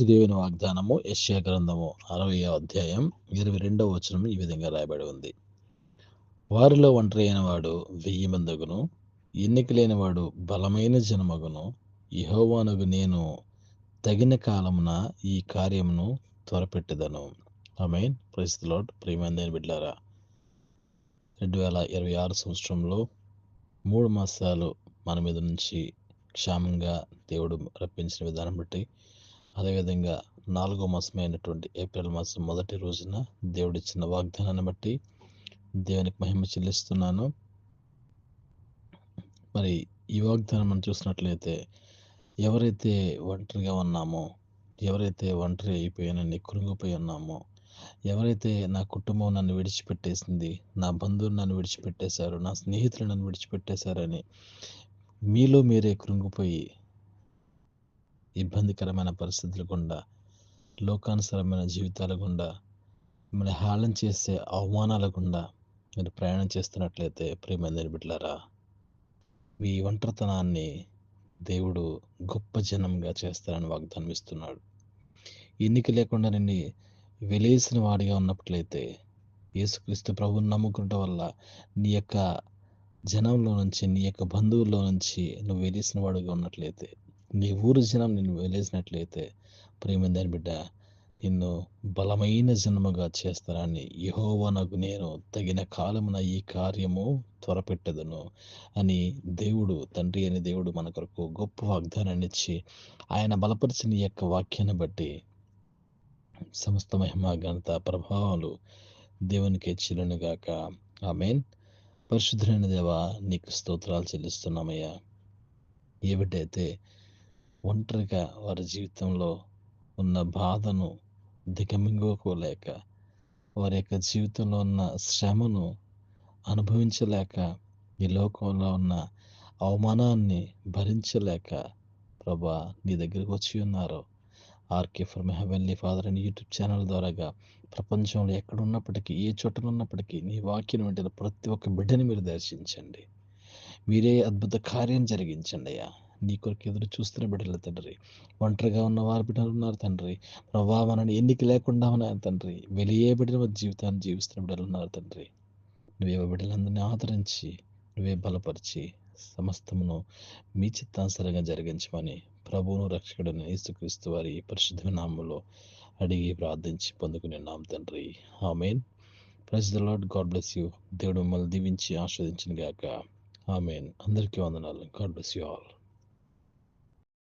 దేవుని వాగ్దానము యెషయా గ్రంథము 60వ అధ్యాయం 22వ వచనం ఈ విధంగా రాయబడి ఉంది. వారిలో ఒంటరి అయిన వాడు 1000 మందగును, ఎన్నిక లేని వాడు బలమైన జనమగును. యెహోవానగు నేను తగిన కాలమున ఈ కార్యమును త్వరపెట్టెదను. ఆమేన్. Praise the lord. ప్రియమైన దేవుని బిడ్డలారా, 2026 సంవత్సరంలో 3 మాసాలు మన మీద నుంచి క్షేమంగా దేవుడు రప్పించిన విధానం బట్టి, అదేవిధంగా 4వ మాసమైనటువంటి ఏప్రిల్ మాసం మొదటి రోజున దేవుడిచ్చిన వాగ్దానాన్ని బట్టి దేవునికి మహిమ చెల్లిస్తున్నాను. మరి ఈ వాగ్దానం మనం చూసినట్లయితే, ఎవరైతే ఒంటరిగా ఉన్నామో, ఎవరైతే ఒంటరి అయిపోయానని కృంగిపోయి ఉన్నామో, ఎవరైతే నా కుటుంబం నన్ను విడిచిపెట్టేసింది, నా బంధువులు నన్ను విడిచిపెట్టేశారు, నా స్నేహితులు నన్ను విడిచిపెట్టేశారని మీలో మీరే కృంగిపోయి ఇబ్బందికరమైన పరిస్థితుల గుండా, లోకానుసరమైన జీవితాల గుండా, మిమ్మల్ని హేళన చేసే అవమానాల గుండా మీరు ప్రయాణం చేస్తున్నట్లయితే, ప్రియమైన బిడ్డలారా, మీ ఒంటరితనాన్ని దేవుడు గొప్ప జనంగా చేస్తారని వాగ్దానం ఇస్తున్నాడు. ఎన్నిక లేకుండా నిన్ను వెలేసిన వాడిగా ఉన్నట్లయితే, యేసుక్రీస్తు ప్రభువుని నమ్ముకున్నట వల్ల నీ యొక్క జనంలో నుంచి, నీ యొక్క బంధువుల్లో నుంచి నువ్వు వెలేసిన వాడిగా ఉన్నట్లయితే, నీ ఊరు జనం నిన్ను వెలేసినట్లయితే, ప్రియమైన బిడ్డ, నిన్ను బలమైన జనముగా చేస్తానని యెహోవానగు నేను తగిన కాలమున ఈ కార్యము త్వరపెట్టెదను అని దేవుడు, తండ్రి అని దేవుడు మన కొరకు గొప్ప వాగ్దానాన్ని ఇచ్చి, ఆయన బలపరిచిన ఈ యొక్క వాక్యాన్ని బట్టి సమస్త మహిమ ఘనత ప్రభావాలు దేవునికి చెల్లునుగాక. ఆమేన్. పరిశుద్ధులైన దేవా, నీకు స్తోత్రాలు చెల్లిస్తున్నామయ్యా. ఏ బిడ్డైతే ఒంటరిగా వారి జీవితంలో ఉన్న బాధను దిగమింగుకోలేక, వారి యొక్క జీవితంలో ఉన్న శ్రమను అనుభవించలేక, ఈ లోకంలో ఉన్న అవమానాన్ని భరించలేక ప్రభా నీ దగ్గరికి వచ్చి ఉన్నారు. RK for my heavenly father అని యూట్యూబ్ ఛానల్ ద్వారాగా ప్రపంచంలో ఎక్కడున్నప్పటికీ, ఏ చోటన ఉన్నప్పటికీ నీ వాక్యం వెంటనే ప్రతి ఒక్క బిడ్డని మీరు దర్శించండి. మీరే అద్భుత కార్యం జరిగించండి అయ్యా. నీ కొరకు ఎదురు చూస్తున్న బిడ్డలు తండ్రి, ఒంటరిగా ఉన్న వారి బిడ్డలు ఉన్నారు తండ్రి. ప్రభా మనని ఎన్నిక లేకుండా ఉన్నారు తండ్రి. వెలియబడిన జీవితాన్ని జీవిస్తున్న బిడ్డలు ఉన్నారు తండ్రి. నువ్వే బిడ్డలందరినీ ఆదరించి, నువ్వే బలపరిచి, సమస్తమును మీ చిత్తానుసారంగా జరిగించమని ప్రభువును రక్షకుడైన యేసుక్రీస్తు వారి పరిశుద్ధ నామములో అడిగి ప్రార్థించి పొందుకునేన్నాం తండ్రి. Amen. Praise the lord. God bless you. దేవుడు మిమ్మల్ని దీవించి ఆస్వాదించును గాక. ఆమేన్. అందరికీ వందనాలు. God bless you all.